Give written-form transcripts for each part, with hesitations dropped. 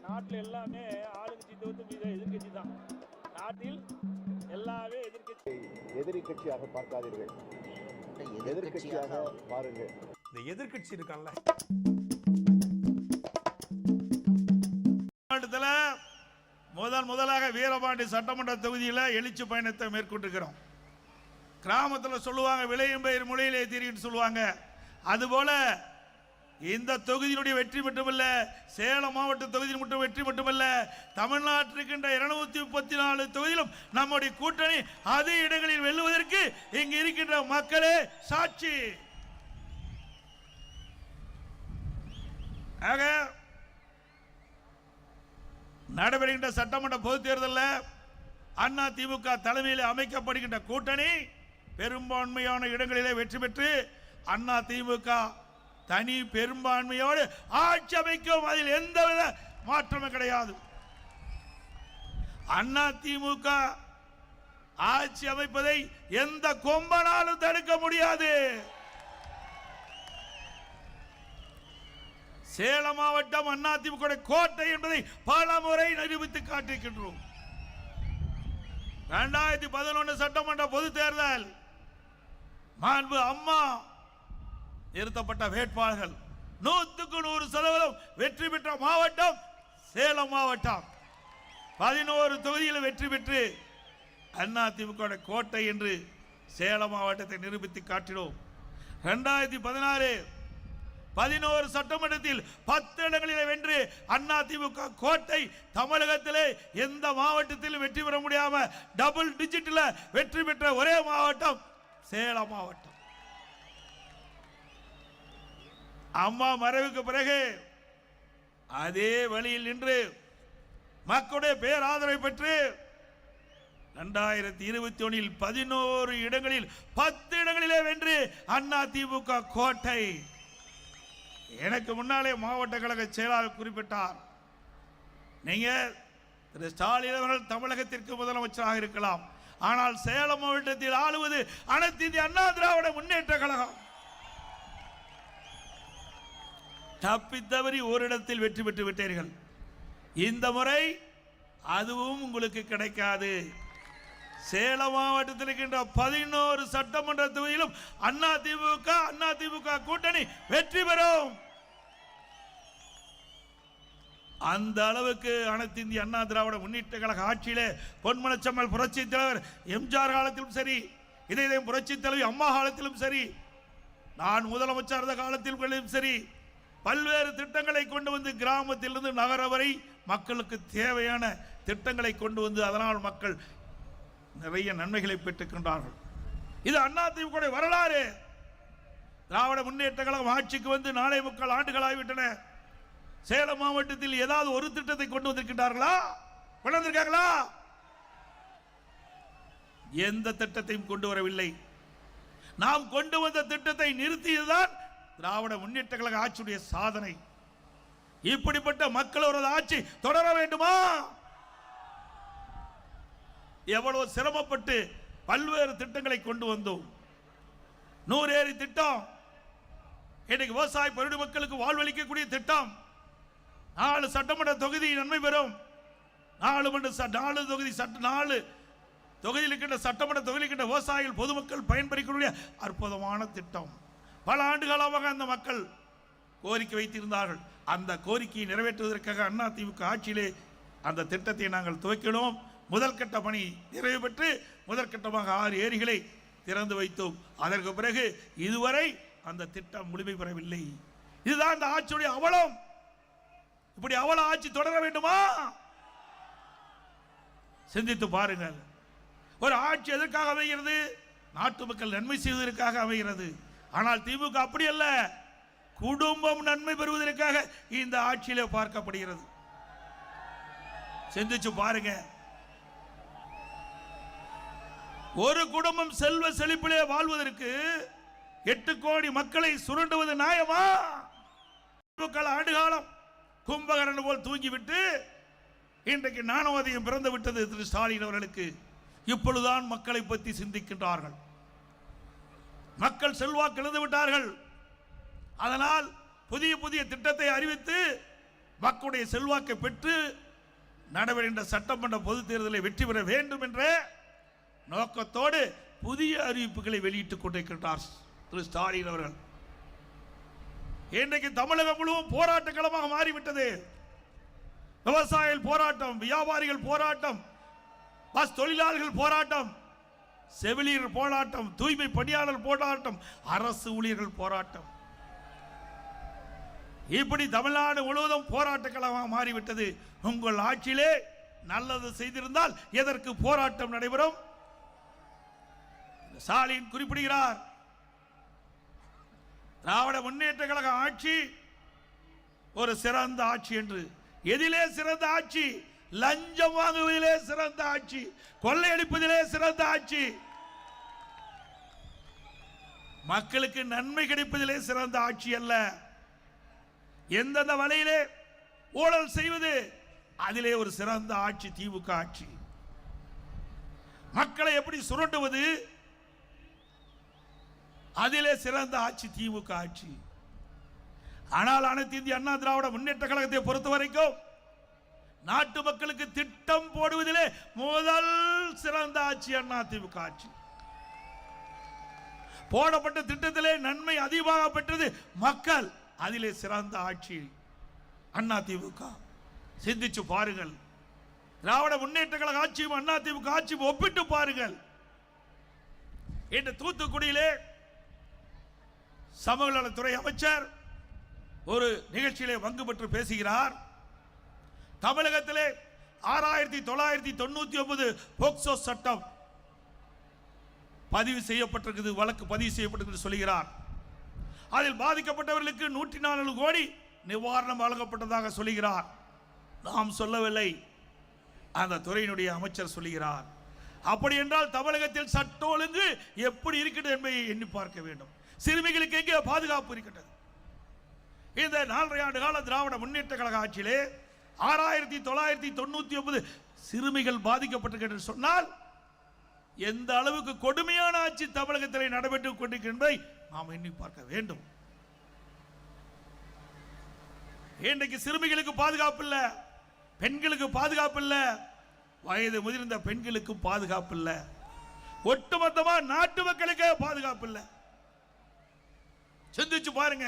நாட்டில் எல்லாமே ஆளுங்கட்சி தவிர்த்து எதிர்கட்சி தான். நாட்டில் எல்லாமே எதிரி கட்சியாக பார்க்காதீர்கள், எதிர்கட்சியாக பாருங்கள். இந்த எதிர்கட்சி இருக்கான்ல, முதலாக வீரபாண்டி சட்டமன்ற தொகுதியில் எழுச்சி பயணத்தை மேற்கொண்டிருக்கிறோம். கிராமத்தில் சொல்லுவாங்க விளையும் பயிர் மொழியிலே தெரியும் சொல்லுவாங்க. அதுபோல இந்த தொகுதியினுடைய வெற்றி மட்டுமல்ல, சேலம் மாவட்ட தொகுதியில் மட்டும் வெற்றி மட்டுமல்ல, தமிழ்நாட்டில் இருக்கின்ற 234 தொகுதியிலும் நம்முடைய கூட்டணி அதே இடங்களில் வெல்லுவதற்கு இங்கு இருக்கின்ற மக்களே சாட்சி. ஆக நடைபெறுகின்ற சட்டமன்ற பொதுத் தேர்தலில் அண்ணா திமுக தலைமையில் அமைக்கப்படுகின்ற கூட்டணி பெரும்பான்மையான இடங்களிலே வெற்றி பெற்று அண்ணா திமுக தனி பெரும்பான்மையோடு ஆட்சி அமைக்கும். அதில் எந்தவித மாற்றமும் கிடையாது. அண்ணா திமுக ஆட்சி அமைப்பதை எந்த கொம்பனாலும் தடுக்க முடியாது. சேலம் மாவட்டம் அண்ணா திமுக கோட்டை என்பதை பல முறை நிரூபித்து காட்டியிருக்கின்றோம். 2011 சட்டமன்ற பொது தேர்தல் மாண்பு அம்மா நிறுத்தப்பட்ட வேட்பாளர்கள் 100% வெற்றி பெற்ற மாவட்டம் சேலம் மாவட்டம். 11 தொகுதியில் வெற்றி பெற்று அண்ணா திமுக கோட்டை என்று சேலம் மாவட்டத்தை நிரூபித்து காட்டினோம். 2016 11 சட்டமன்றத்தில் 10 இடங்களில் வென்று அண்ணா திமுக கோட்டை தமிழகத்திலே எந்த மாவட்டத்திலும் வெற்றி பெற முடியாம டபுள் டிஜிட்ல வெற்றி பெற்ற ஒரே மாவட்டம் சேலம் மாவட்டம். அம்மா மறைவுக்கு பிறகு அதே வழியில் நின்று மக்களுடைய பேராதரவை பெற்று 2021 11 இடங்களில் 10 இடங்களிலே வென்று அண்ணா திமுக கோட்டை. எனக்கு முன்னாலே மாவட்ட கழக செயலாளர் குறிப்பிட்டார், நீங்க திரு ஸ்டாலின் அவர்கள் தமிழகத்திற்கு முதலமைச்சராக இருக்கலாம், ஆனால் சேலம் மாவட்டத்தில் ஆளுவது அனைத்து இந்திய அண்ணா திராவிட முன்னேற்ற கழகம். தப்பித்தவறி ஓரிடத்தில் வெற்றி பெற்று விட்டீர்கள். இந்த முறை அதுவும் உங்களுக்கு கிடைக்காது. சேலம் மாவட்டத்தில் இருக்கின்ற 11 சட்டமன்ற தொகுதியிலும் அண்ணா திமுக கூட்டணி வெற்றி பெறும். அந்த அளவுக்கு அனைத்து இந்திய அண்ணா திராவிட முன்னேற்ற கழக ஆட்சியிலே பொன்மனச்செம்மல் புரட்சி தலைவர் எம்ஜிஆர் காலத்திலும் சரி, இதே புரட்சி தலைவி அம்மா காலத்திலும் சரி, நான் முதலமைச்சர் இருந்த காலத்திலும் சரி, பல்வேறு திட்டங்களை கொண்டு வந்து கிராமத்திலிருந்து நகர வரை மக்களுக்கு தேவையான திட்டங்களை கொண்டு வந்து அதனால் மக்கள் நிறைய நன்மைகளை பெற்றுக்கின்றார்கள். இது அதிமுக வரலாறு. திராவிட முன்னேற்ற கழகம் ஆட்சிக்கு வந்து 4 ஆண்டுகள் ஆகிவிட்டன. சேலம் மாவட்டத்தில் ஏதாவது ஒரு திட்டத்தை கொண்டு வந்திருக்கின்றார்களா? கொண்டு வந்திருக்காங்களா? எந்த திட்டத்தையும் கொண்டு வரவில்லை. நாம் கொண்டு வந்த திட்டத்தை நிறுத்தியதுதான் திராவிட முன்னேற்ற கழக ஆட்சியுடைய சாதனை. இப்படிப்பட்ட மக்களோட ஆட்சி தொடர வேண்டுமா? எவ்வளவு சிரமப்பட்டு பல்வேறு திட்டங்களை கொண்டு வந்தோம். 100 ஏரி திட்டம், இன்னைக்கு விவசாய பருவ மக்களுக்கு வாழ்வளிக்கக்கூடிய திட்டம். 4 சட்டமன்ற தொகுதி நன்மை பெறும். 4 தொகுதியில் இருக்கின்ற சட்டமன்ற தொகுதியில் இருக்கின்ற விவசாயிகள் பொதுமக்கள் பயன்பெறக்கூடிய அற்புதமான திட்டம். பல ஆண்டுகாலமாக அந்த மக்கள் கோரிக்கை வைத்திருந்தார்கள். அந்த கோரிக்கையை நிறைவேற்றுவதற்காக அண்ணா திமுக ஆட்சியிலே அந்த திட்டத்தை நாங்கள் துவக்கினோம். முதல் கட்ட பணி நிறைவு பெற்று முதற்கட்டமாக 6 ஏரிகளை திறந்து வைத்தோம். அதற்கு பிறகு இதுவரை அந்த திட்டம் முழுமை பெறவில்லை. இதுதான் அந்த ஆட்சியுடைய அவலம். இப்படி அவல ஆட்சி தொடர வேண்டுமா? சிந்தித்து பாருங்கள். ஒரு ஆட்சி எதற்காக அமைகிறது? நாட்டு மக்கள் நன்மை செய்வதற்காக அமைகிறது. ஆனால் திமுக அப்படி அல்ல, குடும்பம் நன்மை பெறுவதற்காக இந்த ஆட்சியிலே பார்க்கப்படுகிறது. சிந்திச்சு பாருங்க. ஒரு குடும்பம் செல்வ செழிப்பிலே வாழ்வதற்கு 8 கோடி மக்களை சுரண்டுவது நியாயமா? ஆண்டுகாலம் கும்பகரன் போல் தூங்கிவிட்டு இன்றைக்கு ஞானோதயம் பிறந்து விட்டது திரு ஸ்டாலின் அவர்களுக்கு. இப்பொழுதுதான் மக்களை பற்றி சிந்திக்கின்றார்கள். மக்கள் செல்வாக்கு இழந்து விட்டார்கள். அதனால் புதிய திட்டத்தை அறிவித்து மக்களுடைய செல்வாக்கை பெற்று நடைபெறுகின்ற சட்டமன்ற பொதுத் தேர்தலை வெற்றி பெற வேண்டும் என்ற நோக்கத்தோடு புதிய அறிவிப்புகளை வெளியிட்டுக் கொண்டிருக்கின்றார் திரு ஸ்டாலின் அவர்கள். இன்றைக்கு தமிழகம் முழுவதும் போராட்ட களமாக மாறிவிட்டது. விவசாயிகள் போராட்டம், வியாபாரிகள் போராட்டம், பஸ் தொழிலாளர்கள் போராட்டம், செவிலியர் போராட்டம், தூய்மை பணியாளர் போராட்டம், அரசு ஊழியர்கள் போராட்டம், இப்படி தமிழ்நாடு முழுவதும் போராட்ட களமாக மாறிவிட்டது. உங்கள் ஆட்சியிலே நல்லது செய்திருந்தால் எதற்கு போராட்டம் நடைபெறும்? ஸ்டாலின் குறிப்பிடுகிறார், திராவிட முன்னேற்ற கழக ஆட்சி ஒரு சிறந்த ஆட்சி என்று. எதிலே சிறந்த ஆட்சி? லஞ்சம் வாங்குவதிலே சிறந்த ஆட்சி, கொள்ளையடிப்பதிலே சிறந்த ஆட்சி, மக்களுக்கு நன்மை கிடைப்பதிலே சிறந்த ஆட்சி அல்ல. எந்தெந்த வழியிலே ஊழல் செய்வது அதிலே ஒரு சிறந்த ஆட்சி திமுக ஆட்சி. மக்களை எப்படி சுரண்டுவது அதிலே சிறந்த ஆட்சி திமுக ஆட்சி. ஆனால் அனைத்து இந்திய அண்ணா திராவிட முன்னேற்ற கழகத்தை பொறுத்த வரைக்கும் நாட்டு மக்களுக்கு திட்டம் போடுவதிலே முதல் சிறந்த ஆட்சி அண்ணா திமுக ஆட்சி. போடப்பட்ட திட்டத்திலே நன்மை அதிகமாக பெற்றது மக்கள், அதிலே சிறந்த ஆட்சி அண்ணா திமுக. சிந்திச்சு பாருங்கள், திராவிட முன்னேற்ற கழக ஆட்சியும் அண்ணா திமுக ஆட்சியும் ஒப்பிட்டு பாருங்கள். இன்று தூத்துக்குடியிலே சமூக நலத்துறை அமைச்சர் ஒரு நிகழ்ச்சியிலே பங்கு பெற்று பேசுகிறார். தமிழகத்திலே 6999 போக்சோ சட்டம் பதிவு செய்யப்பட்டிருக்கிறது, வழக்கு பதிவு செய்யப்பட்டிருக்கிறது சொல்கிறார். அதில் பாதிக்கப்பட்டவர்களுக்கு 104 கோடி நிவாரணம் வழங்கப்பட்டதாக சொல்கிறார். நாம் சொல்லவில்லை, அந்த துறையினுடைய அமைச்சர் சொல்கிறார். அப்படி என்றால் தமிழகத்தில் சட்ட ஒழுங்கு எப்படி இருக்கிறது என்பதை எண்ணி பார்க்க வேண்டும். சிறுமிகளுக்கு எங்கே பாதுகாப்பு இருக்கிறது? இந்த 4.5 ஆண்டு கால திராவிட முன்னேற்ற கழக ஆட்சியிலே 6999 சிறுமிகள் பாதிக்கப்பட்டிருக்கிறது சொன்னால் எந்த அளவுக்கு கொடுமையான ஆட்சி தமிழகத்தில் நடைபெற்றுக் கொண்டிருக்கின்றதை நாம் எண்ணி பார்க்க வேண்டும். இன்றைக்கு சிறுமிகளுக்கு பாதுகாப்பு இல்லை, பெண்களுக்கு பாதுகாப்பு இல்லை, வயது முதிர்ந்த பெண்களுக்கு பாதுகாப்பு இல்லை, ஒட்டுமொத்தமா நாட்டு மக்களுக்கு பாதுகாப்பு இல்லை. சிந்திச்சு பாருங்க.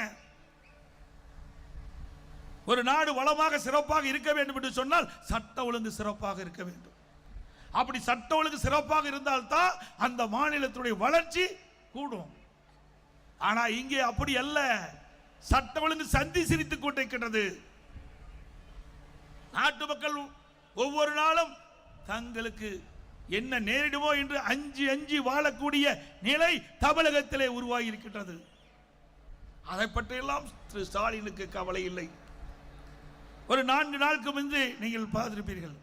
ஒரு நாடு வளமாக சிறப்பாக இருக்க வேண்டும் என்று சொன்னால் சட்ட ஒழுங்கு சிறப்பாக இருக்க வேண்டும். அப்படி சட்ட ஒழுங்கு சிறப்பாக இருந்தால்தான் அந்த மாநிலத்துடைய வளர்ச்சி கூடும். ஆனா இங்கே அப்படி அல்ல, சட்ட ஒழுங்கு சந்தி சிரித்துக் கொண்டிருக்கிறது. நாட்டு மக்கள் ஒவ்வொரு நாளும் தங்களுக்கு என்ன நேரிடுமோ என்று அஞ்சி அஞ்சி வாழக்கூடிய நிலை தமிழகத்திலே உருவாகி இருக்கின்றது. அதை பற்றியெல்லாம் திரு ஸ்டாலினுக்கு கவலை இல்லை. ஒரு 4 நாளுக்கு முன்பு நீங்கள் பார்த்திருப்பீர்கள்,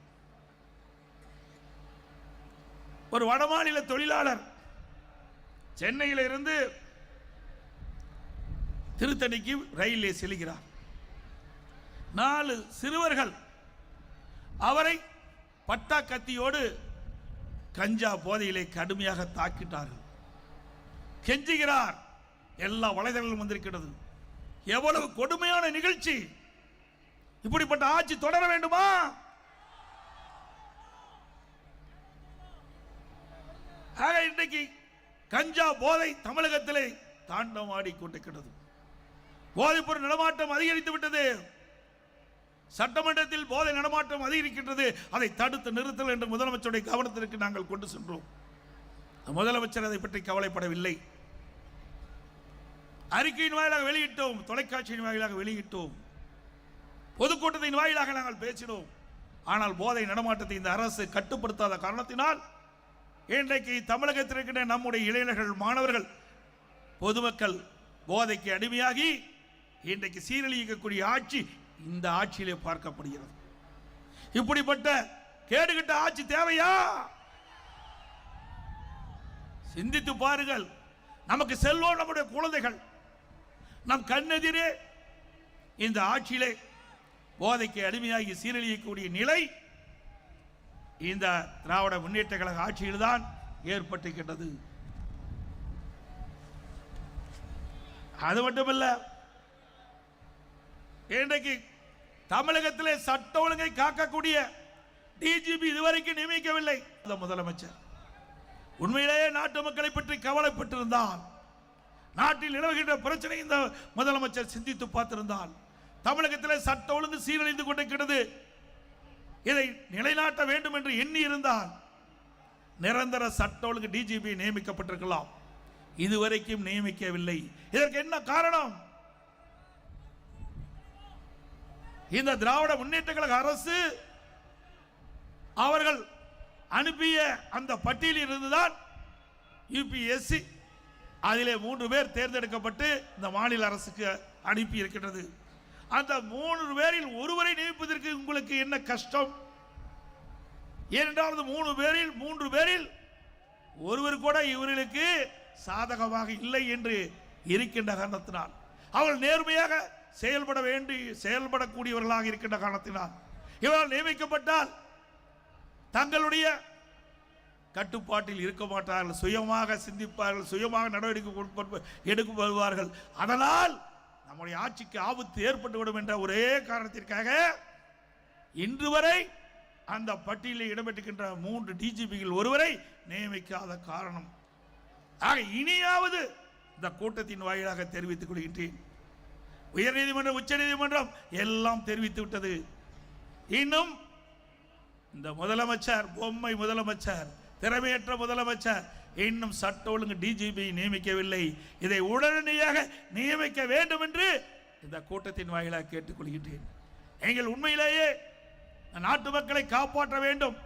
ஒரு வடமாநில தொழிலாளர் சென்னையில் இருந்து திருத்தணிக்கு ரயிலில் செல்கிறார். 4 சிறுவர்கள் அவரை பட்டா கத்தியோடு கஞ்சா போதையிலே கடுமையாக தாக்கிட்டார்கள். கெஞ்சுகிறார். எல்லா வலைதளங்களும் வந்திருக்கிறது. எவ்வளவு கொடுமையான நிகழ்ச்சி! இப்படிப்பட்ட ஆட்சி தொடர வேண்டுமா? இன்றைக்கு கஞ்சா போதை தமிழகத்திலே தாண்டவாடி கொண்டிருக்கிறது. போதைப் பொருள் நடமாட்டம் அதிகரித்து விட்டது. சட்டமன்றத்தில் போதை நடமாட்டம் அதிகரிக்கின்றது. அதை தடுத்து நிறுத்தல் என்று முதலமைச்சருடைய கவனத்திற்கு நாங்கள் கொண்டு சென்றோம். முதலமைச்சர் அதை பற்றி கவலைப்படவில்லை. அறிக்கையின் வாயிலாக வெளியிட்டோம், தொலைக்காட்சியின் வாயிலாக வெளியிட்டோம், பொதுக்கூட்டத்தின் வாயிலாக நாங்கள் பேசினோம். ஆனால் போதை நடமாட்டத்தை இந்த அரசு கட்டுப்படுத்தாத காரணத்தினால் இன்றைக்கு தமிழகத்தில் இருக்கின்ற நம்முடைய இளைஞர்கள், மாணவர்கள், பொதுமக்கள் போதைக்கு அடிமையாகி இன்றைக்கு சீரழிக்கக்கூடிய ஆட்சி இந்த ஆட்சியிலே பார்க்கப்படுகிறது. இப்படிப்பட்ட கேடுகட்ட ஆட்சி தேவையா? சிந்தித்து பாருங்கள். நமக்கு செல்வோம் நம்முடைய குழந்தைகள். நம் கண்ணெதிரே இந்த ஆட்சியிலே போதைக்கு அடிமையாகி சீரழியக்கூடிய நிலை இந்த திராவிட முன்னேற்ற கழக ஆட்சியில்தான் ஏற்பட்டிருக்கின்றது. அது மட்டுமல்ல, இன்றைக்கு தமிழகத்திலே சட்ட ஒழுங்கை காக்கக்கூடிய டிஜிபி இதுவரைக்கும் நியமிக்கவில்லை. முதலமைச்சர் உண்மையிலேயே நாட்டு மக்களை பற்றி கவலைப்பட்டிருந்தால், நாட்டில் நிலவுகின்ற பிரச்சனை இந்த முதலமைச்சர் சிந்தித்து பார்த்திருந்தால், தமிழகத்திலே சட்ட ஒழுங்கு சீரழிந்து கொண்டிருக்கிறது, இதை நிலைநாட்ட வேண்டும் என்று எண்ணி இருந்தால் நிரந்தர சட்ட ஒழுங்கு டிஜிபி நியமிக்கப்பட்டிருக்கலாம். இதுவரைக்கும் நியமிக்கவில்லை. இதற்கு என்ன காரணம்? இந்த திராவிட முன்னேற்ற கழக அரசு அவர்கள் அனுப்பிய அந்த பட்டியலில் இருந்துதான் யுபிஎஸ்சி அதிலே 3 பேர் தேர்ந்தெடுக்கப்பட்டு இந்த மாநில அரசுக்கு அனுப்பி இருக்கின்றது. அந்த 3 பேரில் ஒருவரை நியமிப்பதற்கு உங்களுக்கு என்ன கஷ்டம்? ஏனென்றால் அந்த 3 பேரில் ஒருவர் கூட இவர்களுக்கு சாதகமாக இல்லை என்று இருக்கின்ற காரணத்தினால், அவர்கள் நேர்மையாக செயல்படக்கூடியவர்களாக இருக்கின்ற காரணத்தினால் இவர்கள் நியமிக்கப்பட்டால் தங்களுடைய கட்டுப்பாட்டில் இருக்க மாட்டார்கள், சுயமாக சிந்திப்பார்கள், சுயமாக நடவடிக்கை எடுக்கப்படுவார்கள். அதனால் நம்முடைய ஆட்சிக்கு ஆபத்து ஏற்பட்டுவிடும் என்ற ஒரே காரணத்திற்காக இன்று வரை அந்த பட்டியலில் இடம்பெற்றிருக்கின்ற 3 டிஜிபிகள் ஒருவரை நியமிக்காத காரணம். ஆக இனியாவது இந்த கூட்டத்தின் வாயிலாக தெரிவித்துக் கொள்கின்றேன், உயர்நீதிமன்றம் உச்ச நீதிமன்றம் எல்லாம் தெரிவித்து விட்டது. இன்னும் இந்த முதலமைச்சர், பொம்மை முதலமைச்சர், திறமையற்ற முதலமைச்சர் இன்னும் சட்ட ஒழுங்கு டிஜிபி நியமிக்கவில்லை. இதை உடனடியாக நியமிக்க வேண்டும் என்று இந்த கூட்டத்தின் வாயிலாக கேட்டுக்கொள்கின்றேன். நீங்கள் உண்மையிலேயே நாட்டு மக்களை காப்பாற்ற வேண்டும்,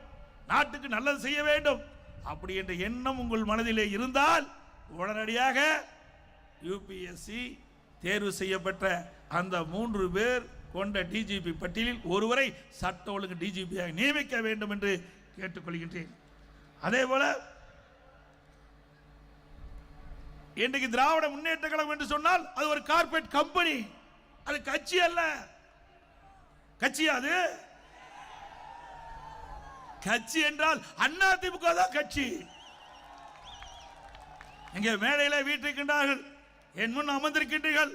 நாட்டுக்கு நல்லது செய்ய வேண்டும் அப்படி என்ற எண்ணம் உங்கள் மனதிலே இருந்தால் உடனடியாக யுபிஎஸ்சி தேர்வு செய்யப்பட்ட அந்த 3 பேர் கொண்ட டிஜிபி பட்டியலில் ஒருவரை சட்ட ஒழுங்கு டிஜிபியாக நியமிக்க வேண்டும் என்று கேட்டுக்கொள்கின்றேன். அதே போல இன்றைக்கு திராவிட முன்னேற்ற கழகம் என்று சொன்னால் அது ஒரு கார்ப்பரேட் கம்பெனி, அது கட்சி அல்ல. கட்சியா அது? கட்சி என்றால் அதிமுக தான் கட்சி. இங்கே மேடையில் வீட்டிருக்கின்றார்கள், என் முன் அமர்ந்திருக்கின்றீர்கள்.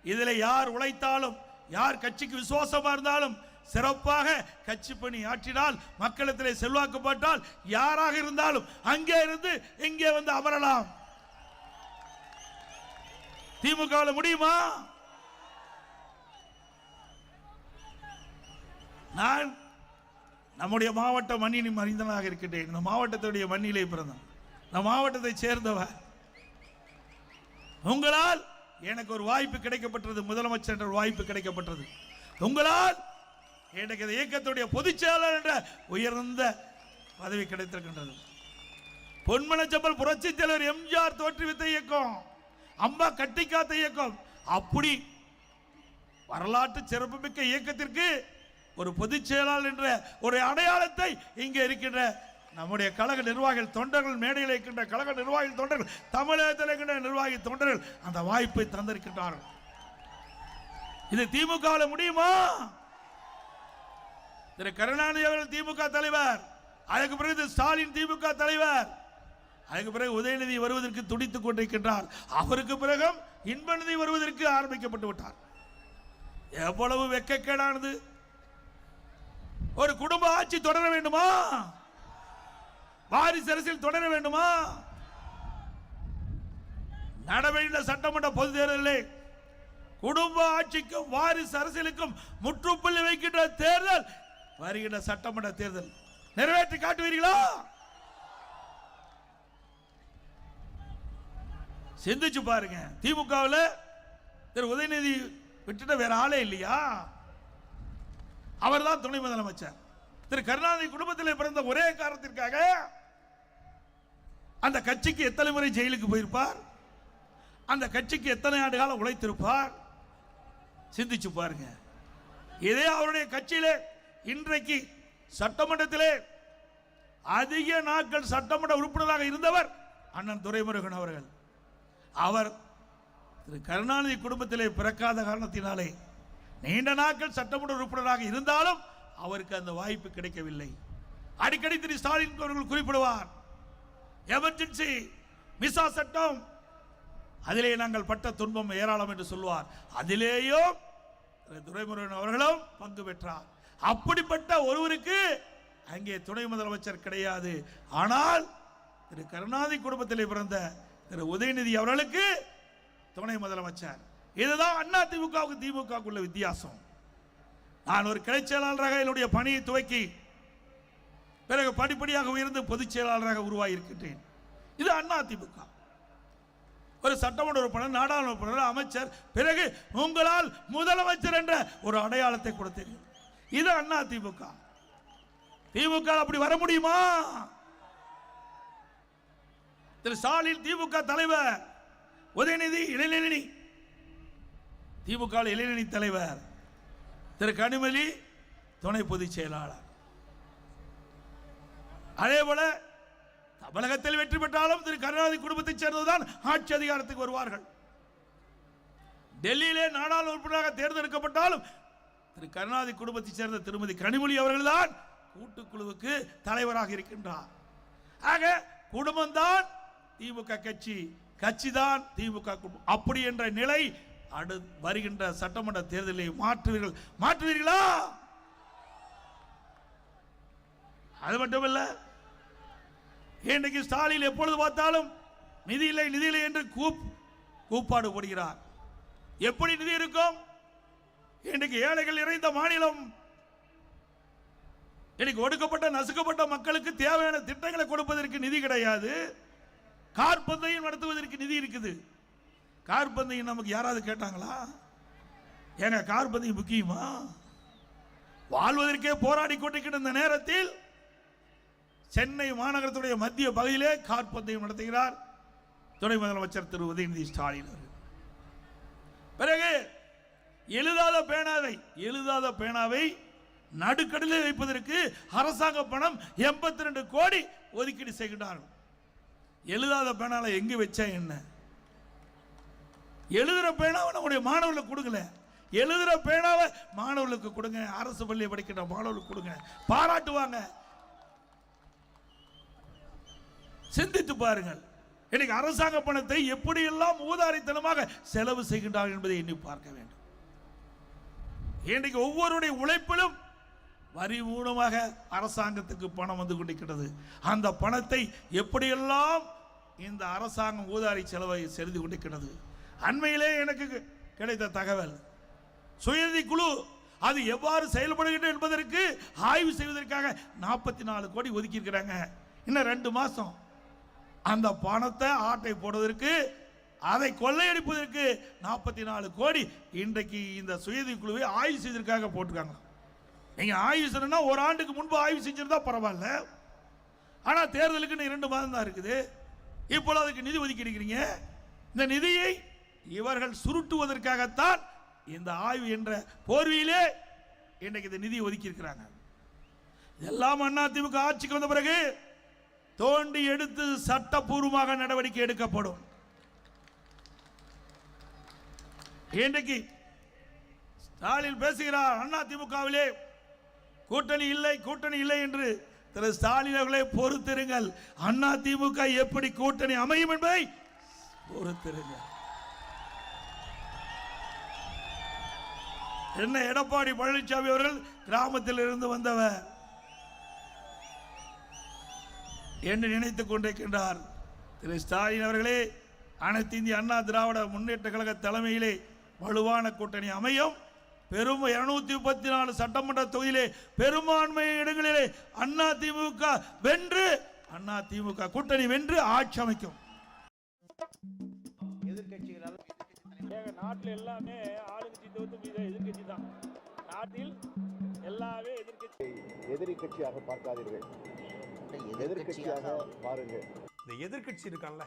இதில் யார் உழைத்தாலும், யார் கட்சிக்கு விசுவாசமா இருந்தாலும், சிறப்பாக கட்சி பணி ஆற்றினால், மக்களிடத்திலே செல்வாக்கப்பட்டால், யாராக இருந்தாலும் அங்கே இருந்து இங்கே வந்து அமரலாம். திமுக முடியுமா? நான் நம்முடைய மாவட்ட மண்ணின் மனிதனாக இருக்கின்றேன். இந்த மாவட்டத்துடைய மண்ணிலே பிறந்தேன், இந்த மாவட்டத்தை சேர்ந்தவர். உங்களால் எனக்கு ஒரு வாய்ப்பு கிடைக்கப்பட்டது, முதலமைச்சர் என்ற வாய்ப்பு கிடைக்கப்பட்டது. உங்களால் எனக்கு இந்த இயக்கத்துடைய பொதுச் செயலாளர் என்ற உயர்ந்த பதவி கிடைத்திருக்கின்றது. பொன்மனச்சம்பல் புரட்சி தலைவர் எம்ஜிஆர் தோற்றுவித்த இயக்கம், அம்மா கட்டிக்காத்த இயக்கம். அப்படி வரலாற்று சிறப்புமிக்க இயக்கத்திற்கு ஒரு பொதுச் செயலாளர் என்ற ஒரு அடையாளத்தை இங்கே இருக்கின்ற நம்முடைய கழக நிர்வாகிகள், தொண்டர்கள், மேடையில் இருக்கின்ற கழக நிர்வாகிகள், தொண்டர்கள், தமிழகத்தில் இருக்கின்ற நிர்வாகி தொண்டர்கள் அந்த வாய்ப்பை தந்திருக்கின்றார்கள். இது திமுக முடியுமா? திரு கருணாநிதி அவர்கள் திமுக தலைவர், அதுக்கு பிறகு ஸ்டாலின் திமுக தலைவர், அதுக்கு பிறகு உதயநிதி வருவதற்கு துடித்துக் கொண்டிருக்கின்றார். அவருக்கு பிறகு இன்பநிதி வருவதற்கு ஆரம்பிக்கப்பட்டு விட்டார். எவ்வளவு வெட்கக்கேடானது! ஒரு குடும்ப ஆட்சி தொடர வேண்டுமா? வாரிசு அரசியல் தொடர வேண்டுமா? நடவடிக்கை சட்டமன்ற பொது தேர்தலில் குடும்ப ஆட்சிக்கும் வாரிசு அரசியலுக்கும் முற்றுப்புள்ளி வைக்கின்ற தேர்தல் வருகின்ற சட்டமன்ற தேர்தல். நிறைவேற்றி காட்டுவீர்களா? சிந்திச்சு பாருங்க. திமுகவில் திரு உதயநிதி விட்டுட்ட வேற ஆளே இல்லையா? அவர் தான் துணை முதலமைச்சர். திரு கருணாநிதி குடும்பத்தில் பிறந்த ஒரே காரணத்திற்காக அந்த கட்சிக்கு எத்தனை முறை ஜெயிலுக்கு போயிருப்பார், அந்த கட்சிக்கு எத்தனை ஆண்டு காலம் உழைத்திருப்பார். சிந்திச்சு பாருங்க. இதே அவருடைய கட்சியிலே இன்றைக்கு சட்டமன்றத்திலே அதிக நாட்கள் சட்டமன்ற உறுப்பினராக இருந்தவர் அண்ணன் துரைமுருகன் அவர்கள். அவர் திரு கருணாநிதி குடும்பத்திலே பிறக்காத காரணத்தினாலே நீண்ட நாட்கள் சட்டமன்ற உறுப்பினராக இருந்தாலும் அவருக்கு அந்த வாய்ப்பு கிடைக்கவில்லை. அடிக்கடி திரு ஸ்டாலின் அவர்கள் குறிப்பிடுவார், எமர்ஜென்சி மிசா சட்டம், அதிலே நாங்கள் பட்ட துன்பம் ஏராளம் என்று சொல்வார். அதிலேயும் துரைமுருகன் அவர்களும் பங்கு பெற்றார். அப்படிப்பட்ட ஒருவருக்கு அங்கே துணை முதலமைச்சர் கிடையாது. ஆனால் திரு கருணாநிதி குடும்பத்திலே பிறந்த திரு உதயநிதி அவர்களுக்கு துணை முதலமைச்சர். இதுதான் அண்ணா திமுகவுக்கு திமுகவுக்குள்ள வித்தியாசம். நான் ஒரு கிளை செயலாளராக என்னுடைய பணியை துவக்கி பிறகு படிப்படியாக உயர்ந்து பொதுச் செயலாளராக உருவாகியிருக்கின்றேன். இது அண்ணா திமுக. ஒரு சட்டமன்ற உறுப்பினர், நாடாளுமன்ற உறுப்பினர், அமைச்சர், பிறகு உங்களால் முதலமைச்சர் என்ற ஒரு அடையாளத்தை கொடுத்தீர்கள். இது அண்ணா திமுக. திமுக அப்படி வர முடியுமா? திரு ஸ்டாலின் திமுக தலைவர், உதயநிதி இளைஞரணி திமுக இளைஞரணி தலைவர், திரு கனிமொழி துணை பொதுச் செயலாளர். அதே போல தமிழகத்தில் வெற்றி பெற்றாலும் திரு கருணாநிதி குடும்பத்தைச் சேர்ந்ததுதான் ஆட்சி அதிகாரத்துக்கு வருவார்கள். டெல்லியிலே நாடாளுமன்ற உறுப்பினராக தேர்ந்தெடுக்கப்பட்டாலும் திரு கருணாநிதி குடும்பத்தைச் சேர்ந்த திருமதி கனிமொழி அவர்கள்தான் கூட்டுக்குழுவுக்கு தலைவராக இருக்கின்றார். ஆக குடும்பம் தான் திமுக கட்சி, கட்சி தான் திமுக குடும்பம். அப்படி என்ற நிலை வருகின்ற சட்டமன்ற தேர்தலில் மாற்றுவீர்களா? அது மட்டுமல்ல, இன்றைக்கு ஸ்டாலின் எப்பொழுது பார்த்தாலும் நிதி இல்லை நிதி இல்லை என்று கூப்பாடு போடுகிறார். எப்படி நிதி இருக்கும்? இன்றைக்கு ஏழைகள் நிறைந்த மாநிலம். இன்னைக்கு ஒடுக்கப்பட்ட நசுக்கப்பட்ட மக்களுக்கு தேவையான திட்டங்களை கொடுப்பதற்கு நிதி கிடையாது. கார்பந்தையும் நடத்துவதற்கு நிதி இருக்குது. கார்பந்தையும் நமக்கு யாராவது கேட்டாங்களா? ஏங்க கார்பந்தையும் முக்கியமா? வாழ்வதற்கே போராடி கொண்டிருக்கிற இந்த நேரத்தில் சென்னை மாநகரத்துடைய மத்திய பகுதியிலே கார்பந்தையும் நடத்துகிறார் துணை முதலமைச்சர் திரு உதயநிதி ஸ்டாலின் அவர்கள். பிறகு எழுதாத பேனாவை நடுக்கடலில் வைப்பதற்கு அரசாங்க பணம் 82 கோடி ஒதுக்கீடு செய்கிறார்கள். எழுதாத பேனால எங்க வச்சா என்ன? எழுதுற பேனாவை நம்முடைய மாணவர்களுக்கு கொடுக்கல. எழுதுற பேனாவை மாணவர்களுக்கு கொடுங்க. அரசு பள்ளியை படிக்கிற மாணவர்களுக்கு கொடுங்க, பாராட்டுவாங்க. சிந்தித்து பாருங்கள், இன்னைக்கு அரசாங்க பணத்தை எப்படியெல்லாம் ஊதாரித்தனமாக செலவு செய்கின்றார்கள் என்பதை எண்ணி பார்க்க வேண்டும். இன்றைக்கு ஒவ்வொருடைய உழைப்பிலும் வரி மூலமாக அரசாங்கத்துக்கு பணம் வந்து கொண்டிருக்கிறது. அந்த பணத்தை எப்படியெல்லாம் இந்த அரசாங்கம் ஊதாரி செலவை செய்து கொண்டிருக்கிறது. அண்மையிலே எனக்கு கிடைத்த தகவல், சுயநிதி குழு அது எவ்வாறு செயல்படுகிறது என்பதற்கு ஆய்வு செய்வதற்காக 44 கோடி ஒதுக்கி இருக்கிறாங்க. இன்னும் 2 மாசம் அந்த பணத்தை ஆட்டை போடுவதற்கு, அதை கொள்ளையடிப்பதற்கு 44 கோடி இன்றைக்கு இந்த சுயநிதி குழுவை ஆய்வு செய்வதற்காக போட்டிருக்காங்க. நீங்க ஆய்வு செய்யணும்னா ஒரு ஆண்டுக்கு முன்பு ஆய்வு செஞ்சிருந்தா பரவாயில்ல. ஆனா தேர்தலுக்கு 2 மாதம் தான் இருக்குது. இப்போ அதுக்கு நிதி ஒதுக்கி இருக்கிறீங்க. இந்த நிதியை இவர்கள் சுருட்டுவதற்காகத்தான் இந்த ஆய்வு என்ற போர்வையிலே இன்றைக்கு இந்த நிதி ஒதுக்கி இருக்கிறாங்க. எல்லாம் அதிமுக ஆட்சிக்கு வந்த பிறகு தோண்டி எடுத்து சட்டப்பூர்வமாக நடவடிக்கை எடுக்கப்படும். இன்றைக்கு ஸ்டாலின் பேசுகிறார், அதிமுகவிலே கூட்டணி இல்லை என்று. திரு ஸ்டாலின் அவர்களை பொறுத்திருங்கள். அதிமுக எப்படி கூட்டணி அமையும் என்பதை பொறுத்திருங்கள். என்ன எடப்பாடி பழனிசாமி அவர்கள் கிராமத்தில் இருந்து வந்தவர் என்று நினைத்துக் கொண்டிருக்கின்றார். திரு ஸ்டாலின் அவர்களே, அனைத்து இந்திய அண்ணா திராவிட முன்னேற்ற கழக தலைமையிலே வலுவான கூட்டணி அமையும். பெரும் 234 சட்டமன்ற தொகுதியிலே பெரும்பான்மை இடங்களிலே அதிமுக வென்று, அதிமுக கூட்டணி வென்று ஆட்சி அமைக்கும். எதிர்கட்சிகள் நாட்டில் எல்லாமே ஆளுங்கட்சி தோத்து எதிர்கட்சி தான். நாட்டில் எல்லாமே எதிரி கட்சியாக பார்க்காதீர்கள், எதிர்கட்சியாக பாருங்கள். இந்த எதிர்கட்சி இருக்கான்ல,